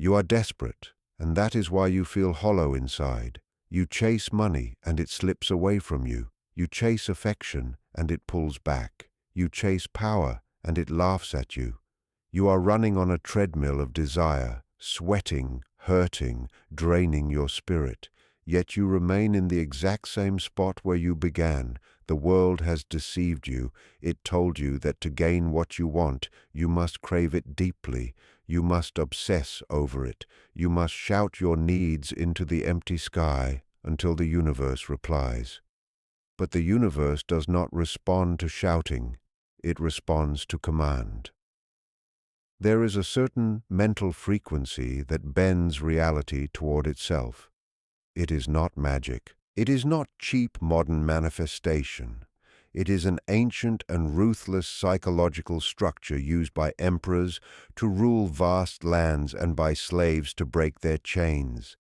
You are desperate, and that is why you feel hollow inside. You chase money, and it slips away from you. You chase affection, and it pulls back. You chase power, and it laughs at you. You are running on a treadmill of desire, sweating, hurting, draining your spirit. Yet you remain in the exact same spot where you began. The world has deceived you. It told you that to gain what you want, you must crave it deeply. You must obsess over it. You must shout your needs into the empty sky until the universe replies. But the universe does not respond to shouting. It responds to command. There is a certain mental frequency that bends reality toward itself. It is not magic. It is not cheap modern manifestation. It is an ancient and ruthless psychological structure used by emperors to rule vast lands and by slaves to break their chains.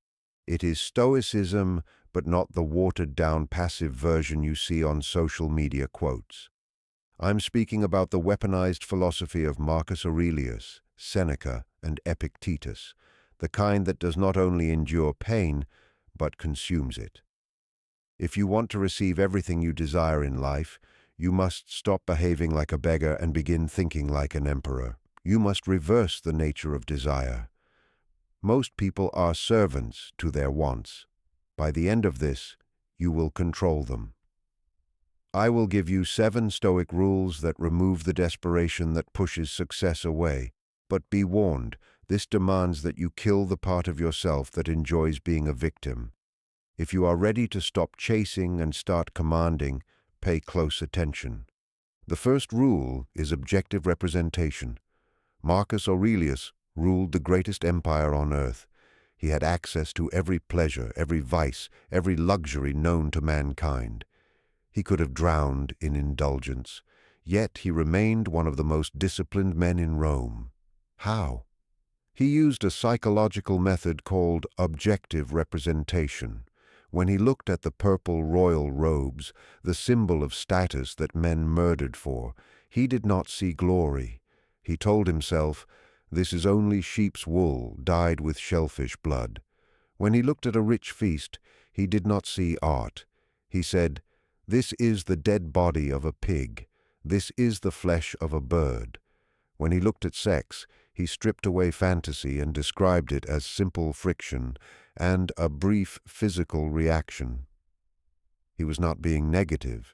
It is Stoicism, but not the watered-down passive version you see on social media quotes. I'm speaking about the weaponized philosophy of Marcus Aurelius, Seneca, and Epictetus, the kind that does not only endure pain, but consumes it. If you want to receive everything you desire in life, you must stop behaving like a beggar and begin thinking like an emperor. You must reverse the nature of desire. Most people are servants to their wants. By the end of this, you will control them. I will give you 7 Stoic rules that remove the desperation that pushes success away. But be warned, this demands that you kill the part of yourself that enjoys being a victim. If you are ready to stop chasing and start commanding, pay close attention. The first rule is objective representation. Marcus Aurelius ruled the greatest empire on earth. He had access to every pleasure, every vice, every luxury known to mankind. He could have drowned in indulgence, yet he remained one of the most disciplined men in Rome. How? He used a psychological method called objective representation. When he looked at the purple royal robes, the symbol of status that men murdered for, he did not see glory. He told himself, "This is only sheep's wool dyed with shellfish blood." When he looked at a rich feast, he did not see art. He said, "This is the dead body of a pig. This is the flesh of a bird." When he looked at sex, he stripped away fantasy and described it as simple friction and a brief physical reaction. He was not being negative.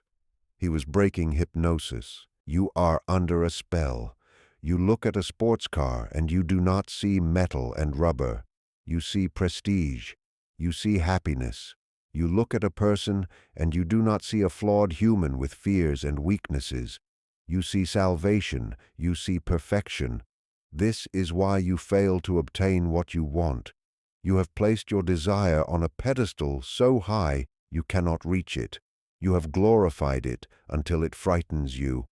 He was breaking hypnosis. You are under a spell. You look at a sports car and you do not see metal and rubber. You see prestige. You see happiness. You look at a person and you do not see a flawed human with fears and weaknesses. You see salvation. You see perfection. This is why you fail to obtain what you want. You have placed your desire on a pedestal so high you cannot reach it. You have glorified it until it frightens you.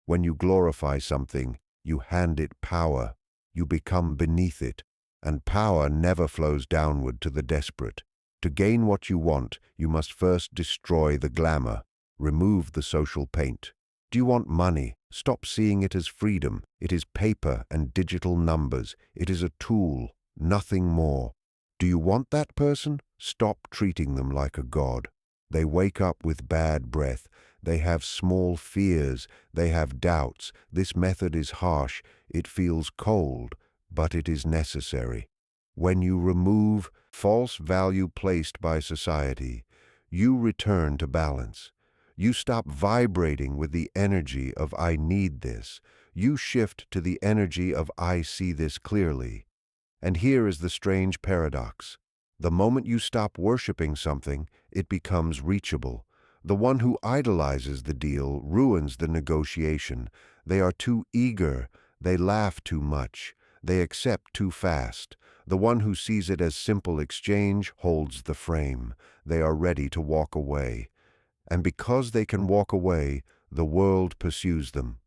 When you glorify something, you hand it power. You become beneath it, and power never flows downward to the desperate. To gain what you want, you must first destroy the glamour, remove the social paint. Do you want money? Stop seeing it as freedom. It is paper and digital numbers. It is a tool, nothing more. Do you want that person? Stop treating them like a god. They wake up with bad breath. They have small fears. They have doubts. This method is harsh. It feels cold, but it is necessary. When you remove false value placed by society, you return to balance. You stop vibrating with the energy of "I need this." You shift to the energy of "I see this clearly." And here is the strange paradox. The moment you stop worshiping something, it becomes reachable. The one who idolizes the deal ruins the negotiation. They are too eager. They laugh too much. They accept too fast. The one who sees it as simple exchange holds the frame. They are ready to walk away. And because they can walk away, the world pursues them.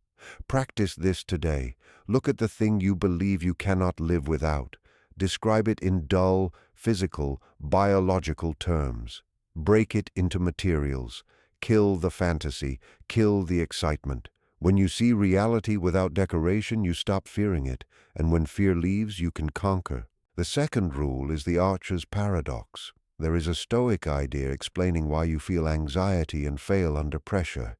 Practice this today. Look at the thing you believe you cannot live without. Describe it in dull, physical, biological terms. Break it into materials. Kill the fantasy. Kill the excitement. When you see reality without decoration, you stop fearing it. And when fear leaves, you can conquer. The second rule is the archer's paradox. There is a Stoic idea explaining why you feel anxiety and fail under pressure.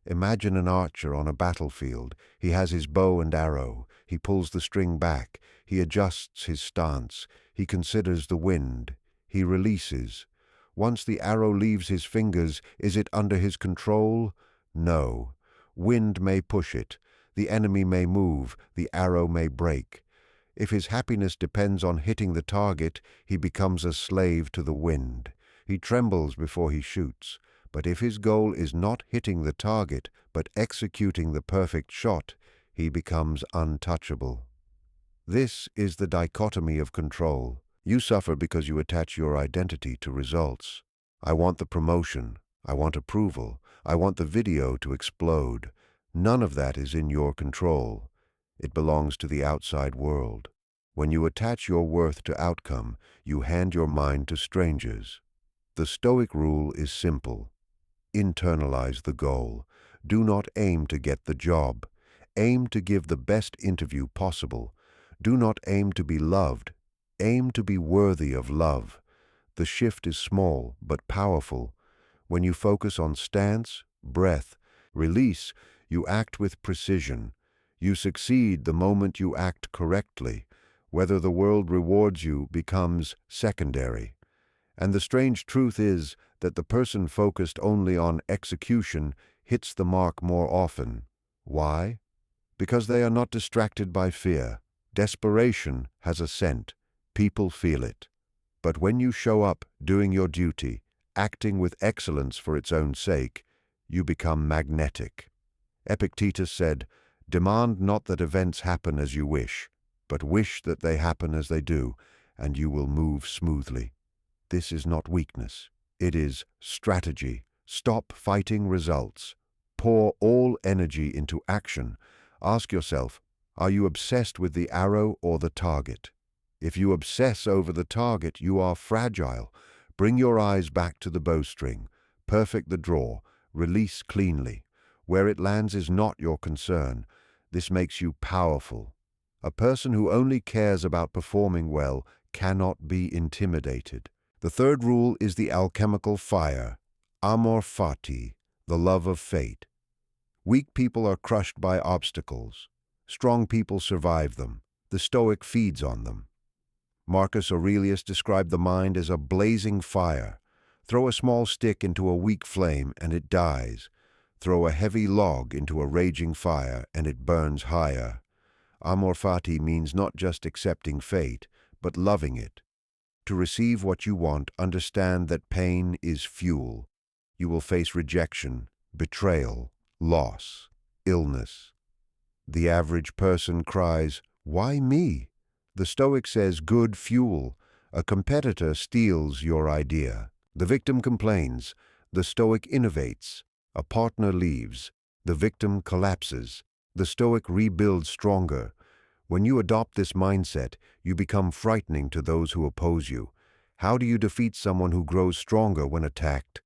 Imagine an archer on a battlefield. He has his bow and arrow. He pulls the string back. He adjusts his stance. He considers the wind. He releases. Once the arrow leaves his fingers, is it under his control? No. Wind may push it. The enemy may move. The arrow may break. If his happiness depends on hitting the target, he becomes a slave to the wind. He trembles before he shoots. But if his goal is not hitting the target, but executing the perfect shot, he becomes untouchable. This is the dichotomy of control. You suffer because you attach your identity to results. I want the promotion. I want approval. I want the video to explode. None of that is in your control. It belongs to the outside world. When you attach your worth to outcome, you hand your mind to strangers. The Stoic rule is simple. Internalize the goal. Do not aim to get the job. Aim to give the best interview possible. Do not aim to be loved. Aim to be worthy of love. The shift is small but powerful. When you focus on stance, breath, release, you act with precision. You succeed the moment you act correctly. Whether the world rewards you becomes secondary. And the strange truth is that the person focused only on execution hits the mark more often. Why? Because they are not distracted by fear. Desperation has a scent. People feel it. But when you show up doing your duty, acting with excellence for its own sake, you become magnetic. Epictetus said, "Demand not that events happen as you wish, but wish that they happen as they do, and you will move smoothly." This is not weakness. It is strategy. Stop fighting results. Pour all energy into action. Ask yourself, are you obsessed with the arrow or the target? If you obsess over the target, you are fragile. Bring your eyes back to the bowstring. Perfect the draw. Release cleanly. Where it lands is not your concern. This makes you powerful. A person who only cares about performing well cannot be intimidated. The third rule is the alchemical fire, Amor Fati, the love of fate. Weak people are crushed by obstacles. Strong people survive them. The Stoic feeds on them. Marcus Aurelius described the mind as a blazing fire. Throw a small stick into a weak flame and it dies. Throw a heavy log into a raging fire and it burns higher. Amor Fati means not just accepting fate, but loving it. To receive what you want, understand that pain is fuel. You will face rejection, betrayal, loss, illness. The average person cries, "Why me?" The Stoic says, "Good fuel." A competitor steals your idea. The victim complains. The Stoic innovates. A partner leaves. The victim collapses. The Stoic rebuilds stronger. When you adopt this mindset, you become frightening to those who oppose you. How do you defeat someone who grows stronger when attacked?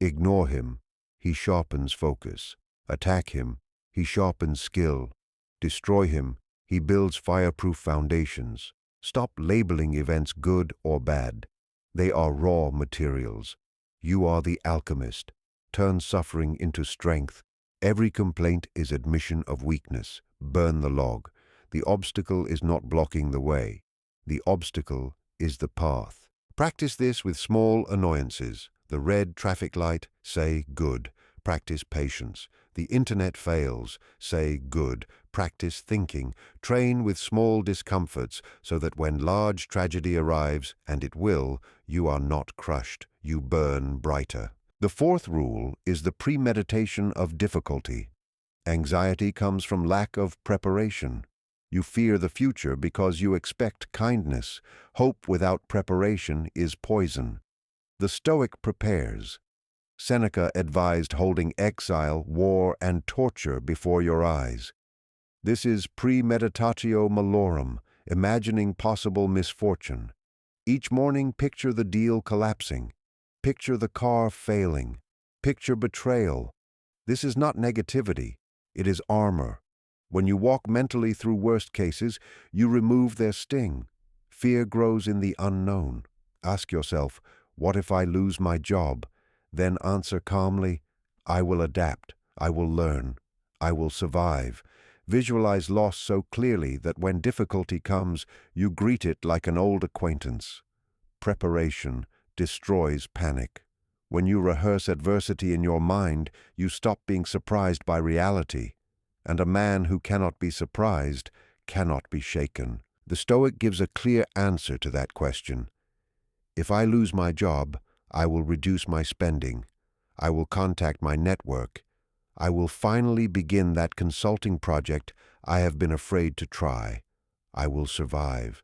Ignore him. He sharpens focus. Attack him. He sharpens skill. Destroy him. He builds fireproof foundations. Stop labeling events good or bad. They are raw materials. You are the alchemist. Turn suffering into strength. Every complaint is admission of weakness. Burn the log. The obstacle is not blocking the way. The obstacle is the path. Practice this with small annoyances. The red traffic light, say good. Practice patience. The internet fails, say good. Practice thinking. Train with small discomforts so that when large tragedy arrives, and it will, you are not crushed. You burn brighter. The fourth rule is the premeditation of difficulty. Anxiety comes from lack of preparation. You fear the future because you expect kindness. Hope without preparation is poison. The Stoic prepares. Seneca advised holding exile, war, and torture before your eyes. This is Premeditatio Malorum, imagining possible misfortune. Each morning, picture the deal collapsing. Picture the car failing. Picture betrayal. This is not negativity. It is armor. When you walk mentally through worst cases, you remove their sting. Fear grows in the unknown. Ask yourself, what if I lose my job? Then answer calmly, I will adapt, I will learn, I will survive. Visualize loss so clearly that when difficulty comes, you greet it like an old acquaintance. Preparation destroys panic. When you rehearse adversity in your mind, you stop being surprised by reality. And a man who cannot be surprised cannot be shaken. The Stoic gives a clear answer to that question. If I lose my job, I will reduce my spending. I will contact my network. I will finally begin that consulting project I have been afraid to try. I will survive.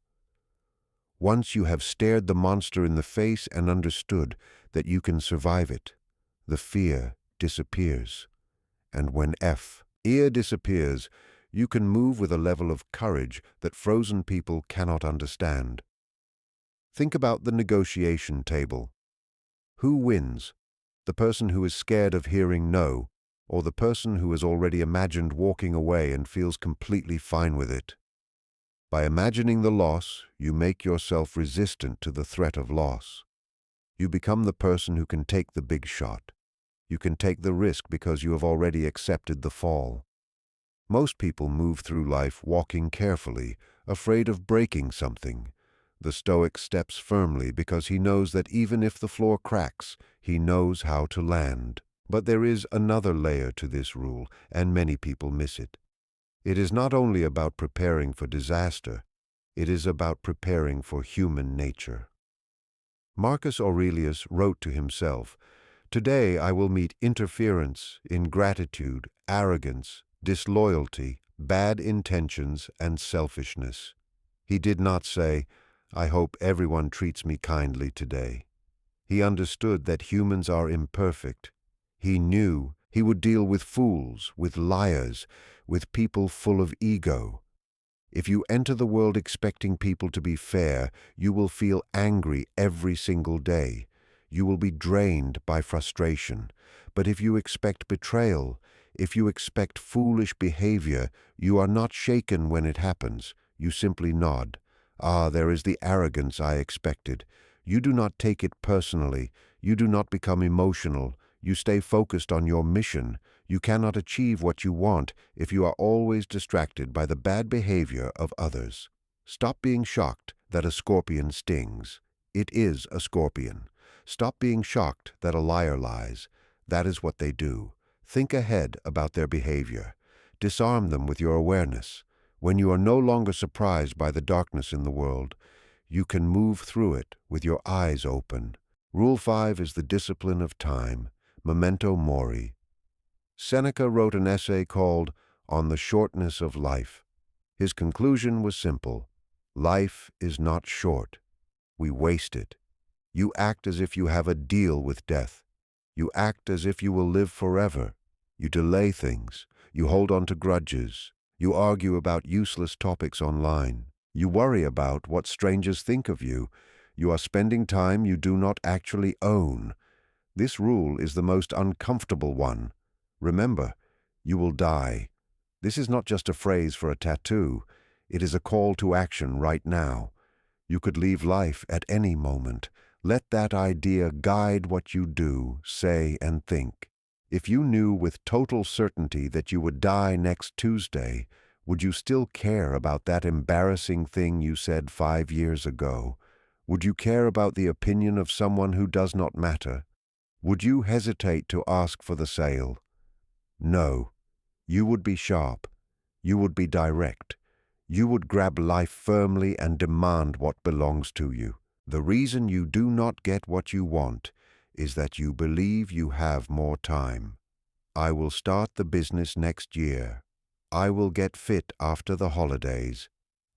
Once you have stared the monster in the face and understood that you can survive it, the fear disappears. And when fear disappears, you can move with a level of courage that frozen people cannot understand. Think about the negotiation table. Who wins? The person who is scared of hearing no, or the person who has already imagined walking away and feels completely fine with it? By imagining the loss, you make yourself resistant to the threat of loss. You become the person who can take the big shot. You can take the risk because you have already accepted the fall. Most people move through life walking carefully, afraid of breaking something. The Stoic steps firmly because he knows that even if the floor cracks, he knows how to land. But there is another layer to this rule, and many people miss it. It is not only about preparing for disaster, it is about preparing for human nature. Marcus Aurelius wrote to himself, "Today I will meet interference, ingratitude, arrogance, disloyalty, bad intentions, and selfishness." He did not say, "I hope everyone treats me kindly today." He understood that humans are imperfect. He knew he would deal with fools, with liars, with people full of ego. If you enter the world expecting people to be fair, you will feel angry every single day. You will be drained by frustration. But if you expect betrayal, if you expect foolish behavior, you are not shaken when it happens. You simply nod. Ah, there is the arrogance I expected. You do not take it personally. You do not become emotional. You stay focused on your mission. You cannot achieve what you want if you are always distracted by the bad behavior of others. Stop being shocked that a scorpion stings. It is a scorpion. Stop being shocked that a liar lies. That is what they do. Think ahead about their behavior. Disarm them with your awareness. When you are no longer surprised by the darkness in the world, you can move through it with your eyes open. Rule 5 is the discipline of time. Memento Mori. Seneca wrote an essay called On the Shortness of Life. His conclusion was simple. Life is not short. We waste it. You act as if you have a deal with death. You act as if you will live forever. You delay things. You hold on to grudges. You argue about useless topics online. You worry about what strangers think of you. You are spending time you do not actually own. This rule is the most uncomfortable one. Remember, you will die. This is not just a phrase for a tattoo. It is a call to action right now. You could leave life at any moment. Let that idea guide what you do, say, and think. If you knew with total certainty that you would die next Tuesday, would you still care about that embarrassing thing you said 5 years ago? Would you care about the opinion of someone who does not matter? Would you hesitate to ask for the sale? No. You would be sharp. You would be direct. You would grab life firmly and demand what belongs to you. The reason you do not get what you want is that you believe you have more time. I will start the business next year. I will get fit after the holidays.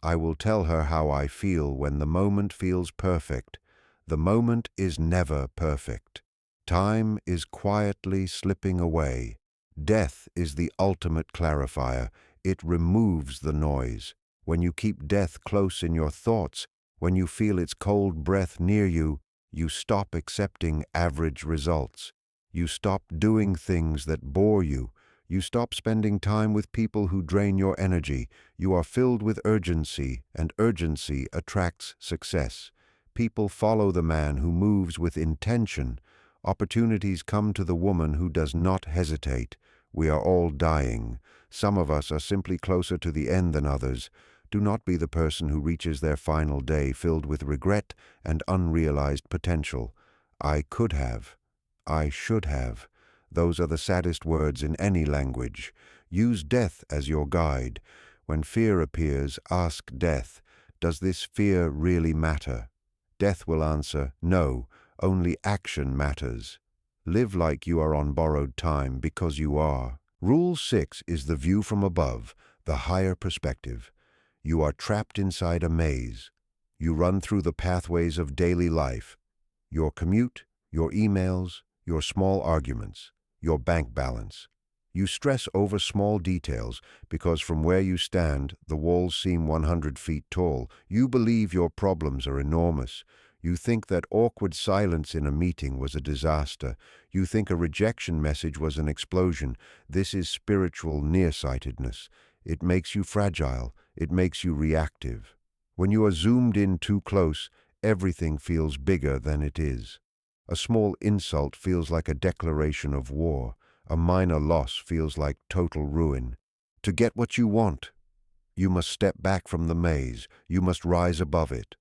I will tell her how I feel when the moment feels perfect. The moment is never perfect. Time is quietly slipping away. Death is the ultimate clarifier. It removes the noise. When you keep death close in your thoughts, when you feel its cold breath near you, you stop accepting average results. You stop doing things that bore you. You stop spending time with people who drain your energy. You are filled with urgency, and urgency attracts success. People follow the man who moves with intention. Opportunities come to the woman who does not hesitate. We are all dying. Some of us are simply closer to the end than others. Do not be the person who reaches their final day filled with regret and unrealized potential. I could have. I should have. Those are the saddest words in any language. Use death as your guide. When fear appears, ask death, does this fear really matter? Death will answer, no, only action matters. Live like you are on borrowed time, because you are. Rule 6 is the view from above, the higher perspective. You are trapped inside a maze. You run through the pathways of daily life. Your commute, your emails, your small arguments, your bank balance. You stress over small details because from where you stand, the walls seem 100 feet tall. You believe your problems are enormous. You think that awkward silence in a meeting was a disaster. You think a rejection message was an explosion. This is spiritual nearsightedness. It makes you fragile. It makes you reactive. When you are zoomed in too close, everything feels bigger than it is. A small insult feels like a declaration of war. A minor loss feels like total ruin. To get what you want, you must step back from the maze. You must rise above it.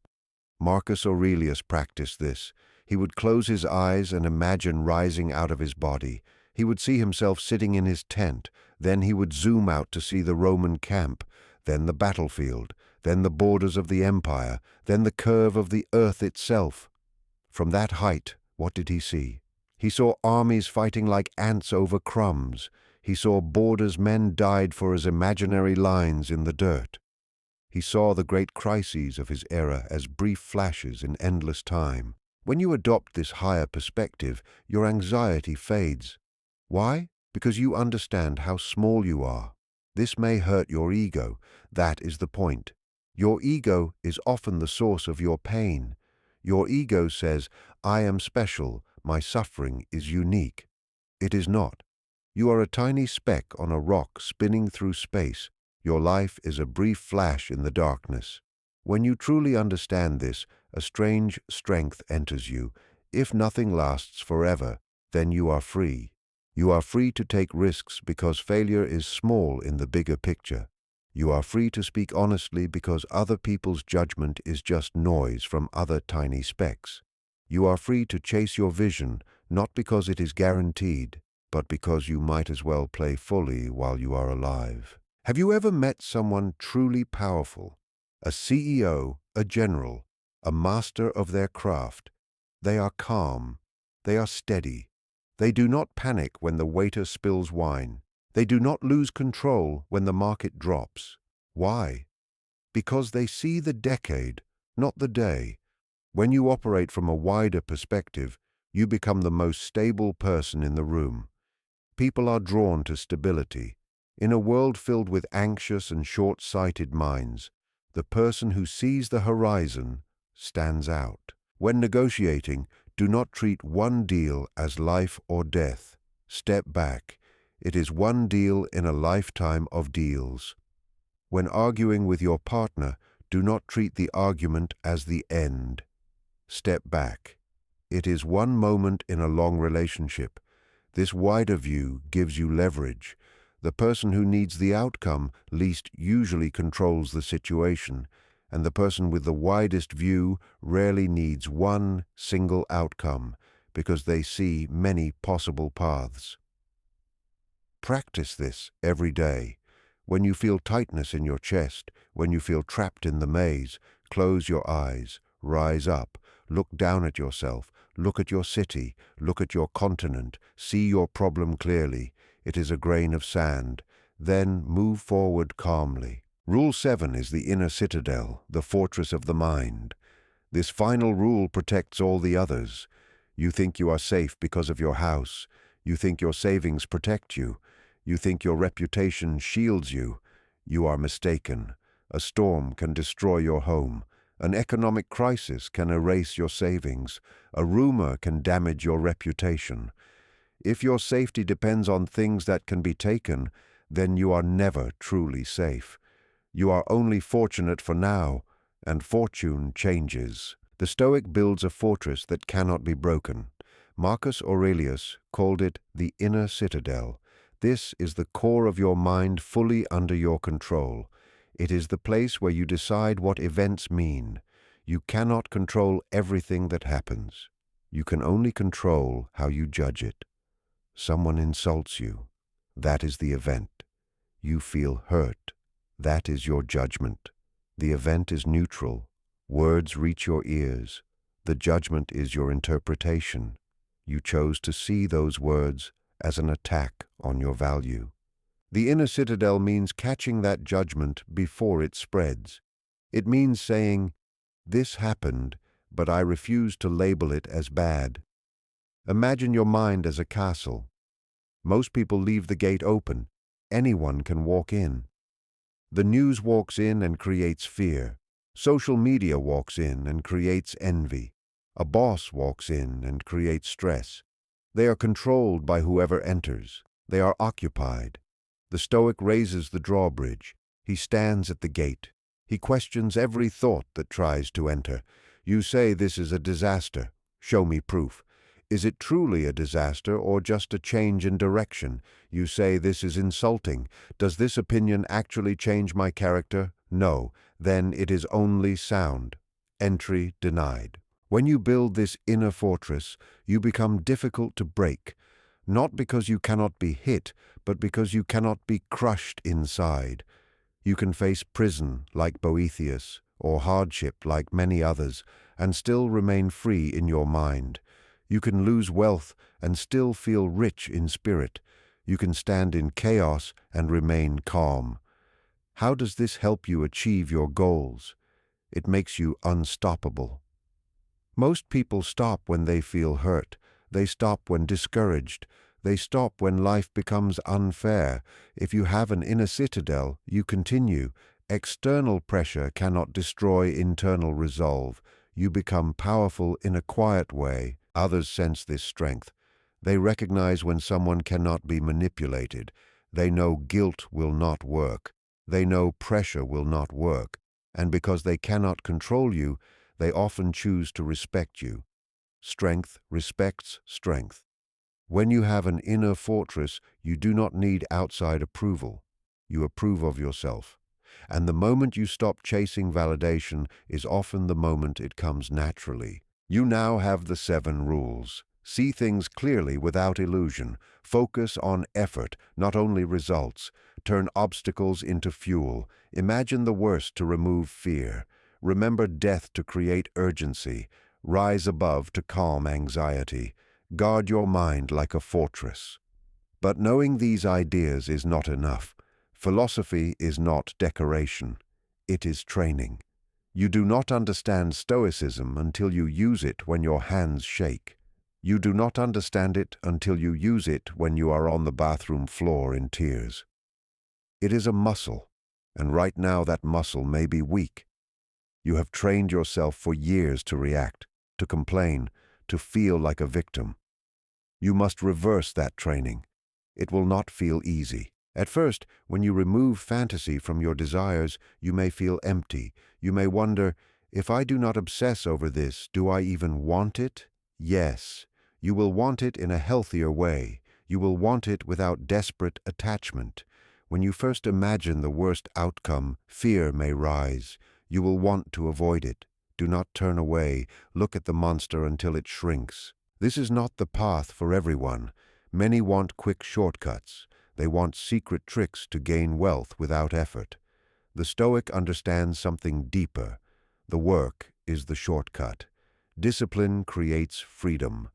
Marcus Aurelius practiced this. He would close his eyes and imagine rising out of his body. He would see himself sitting in his tent. Then he would zoom out to see the Roman camp, then the battlefield, then the borders of the empire, then the curve of the earth itself. From that height, what did he see? He saw armies fighting like ants over crumbs. He saw borders men died for as imaginary lines in the dirt. He saw the great crises of his era as brief flashes in endless time. When you adopt this higher perspective, your anxiety fades. Why? Because you understand how small you are. This may hurt your ego. That is the point. Your ego is often the source of your pain. Your ego says, I am special, my suffering is unique. It is not. You are a tiny speck on a rock spinning through space. Your life is a brief flash in the darkness. When you truly understand this, a strange strength enters you. If nothing lasts forever, then you are free. You are free to take risks because failure is small in the bigger picture. You are free to speak honestly because other people's judgment is just noise from other tiny specks. You are free to chase your vision, not because it is guaranteed, but because you might as well play fully while you are alive. Have you ever met someone truly powerful? A CEO, a general, a master of their craft. They are calm. They are steady. They do not panic when the waiter spills wine. They do not lose control when the market drops. Why? Because they see the decade, not the day. When you operate from a wider perspective, you become the most stable person in the room. People are drawn to stability. In a world filled with anxious and short-sighted minds, the person who sees the horizon stands out. When negotiating, do not treat one deal as life or death. Step back. It is one deal in a lifetime of deals. When arguing with your partner, do not treat the argument as the end. Step back. It is one moment in a long relationship. This wider view gives you leverage. The person who needs the outcome least usually controls the situation, and the person with the widest view rarely needs one single outcome because they see many possible paths. Practice this every day. When you feel tightness in your chest, when you feel trapped in the maze, close your eyes, rise up, look down at yourself, look at your city, look at your continent, see your problem clearly. It is a grain of sand. Then move forward calmly. Rule 7 is the inner citadel, the fortress of the mind. This final rule protects all the others. You think you are safe because of your house. You think your savings protect you. You think your reputation shields you. You are mistaken. A storm can destroy your home. An economic crisis can erase your savings. A rumor can damage your reputation. If your safety depends on things that can be taken, then you are never truly safe. You are only fortunate for now, and fortune changes. The Stoic builds a fortress that cannot be broken. Marcus Aurelius called it the Inner Citadel. This is the core of your mind fully under your control. It is the place where you decide what events mean. You cannot control everything that happens. You can only control how you judge it. Someone insults you. That is the event. You feel hurt. That is your judgment. The event is neutral. Words reach your ears. The judgment is your interpretation. You chose to see those words as an attack on your value. The inner citadel means catching that judgment before it spreads. It means saying, "This happened, but I refuse to label it as bad." Imagine your mind as a castle. Most people leave the gate open. Anyone can walk in. The news walks in and creates fear. Social media walks in and creates envy. A boss walks in and creates stress. They are controlled by whoever enters. They are occupied. The Stoic raises the drawbridge. He stands at the gate. He questions every thought that tries to enter. You say this is a disaster. Show me proof. Is it truly a disaster or just a change in direction? You say this is insulting. Does this opinion actually change my character? No. Then it is only sound. Entry denied. When you build this inner fortress, you become difficult to break, not because you cannot be hit, but because you cannot be crushed inside. You can face prison like Boethius, or hardship like many others, and still remain free in your mind. You can lose wealth and still feel rich in spirit. You can stand in chaos and remain calm. How does this help you achieve your goals? It makes you unstoppable. Most people stop when they feel hurt. They stop when discouraged. They stop when life becomes unfair. If you have an inner citadel, you continue. External pressure cannot destroy internal resolve. You become powerful in a quiet way. Others sense this strength. They recognize when someone cannot be manipulated. They know guilt will not work. They know pressure will not work. And because they cannot control you, they often choose to respect you. Strength respects strength. When you have an inner fortress, you do not need outside approval. You approve of yourself. And the moment you stop chasing validation is often the moment it comes naturally. You now have the 7 rules. See things clearly without illusion. Focus on effort, not only results. Turn obstacles into fuel. Imagine the worst to remove fear. Remember death to create urgency. Rise above to calm anxiety. Guard your mind like a fortress. But knowing these ideas is not enough. Philosophy is not decoration. It is training. You do not understand Stoicism until you use it when your hands shake. You do not understand it until you use it when you are on the bathroom floor in tears. It is a muscle, and right now that muscle may be weak. You have trained yourself for years to react, to complain, to feel like a victim. You must reverse that training. It will not feel easy. At first, when you remove fantasy from your desires, you may feel empty. You may wonder, if I do not obsess over this, do I even want it? Yes. You will want it in a healthier way. You will want it without desperate attachment. When you first imagine the worst outcome, fear may rise. You will want to avoid it. Do not turn away. Look at the monster until it shrinks. This is not the path for everyone. Many want quick shortcuts. They want secret tricks to gain wealth without effort. The Stoic understands something deeper. The work is the shortcut. Discipline creates freedom.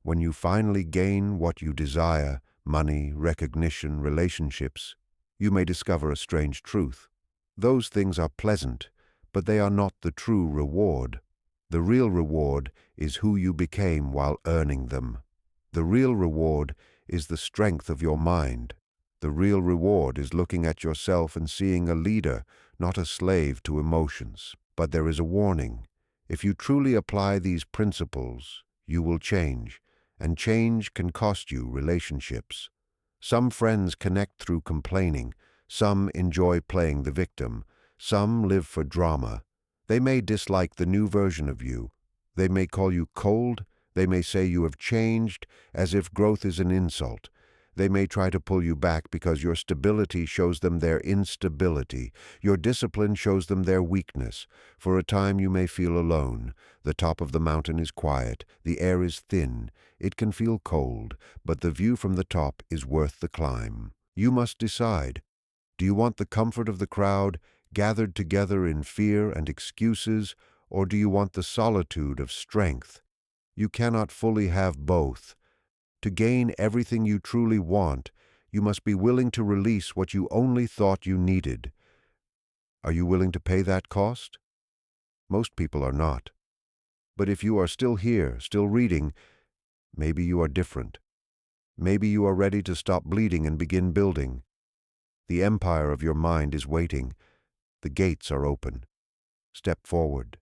When you finally gain what you desire, money, recognition, relationships, you may discover a strange truth. Those things are pleasant, but they are not the true reward. The real reward is who you became while earning them. The real reward is the strength of your mind. The real reward is looking at yourself and seeing a leader, not a slave to emotions. But there is a warning. If you truly apply these principles, you will change, and change can cost you relationships. Some friends connect through complaining, some enjoy playing the victim, some live for drama. They may dislike the new version of you. They may call you cold, they may say you have changed, as if growth is an insult. They may try to pull you back because your stability shows them their instability. Your discipline shows them their weakness. For a time you may feel alone. The top of the mountain is quiet. The air is thin. It can feel cold, but the view from the top is worth the climb. You must decide. Do you want the comfort of the crowd, gathered together in fear and excuses, or do you want the solitude of strength? You cannot fully have both. To gain everything you truly want, you must be willing to release what you only thought you needed. Are you willing to pay that cost? Most people are not. But if you are still here, still reading, maybe you are different. Maybe you are ready to stop bleeding and begin building. The empire of your mind is waiting. The gates are open. Step forward.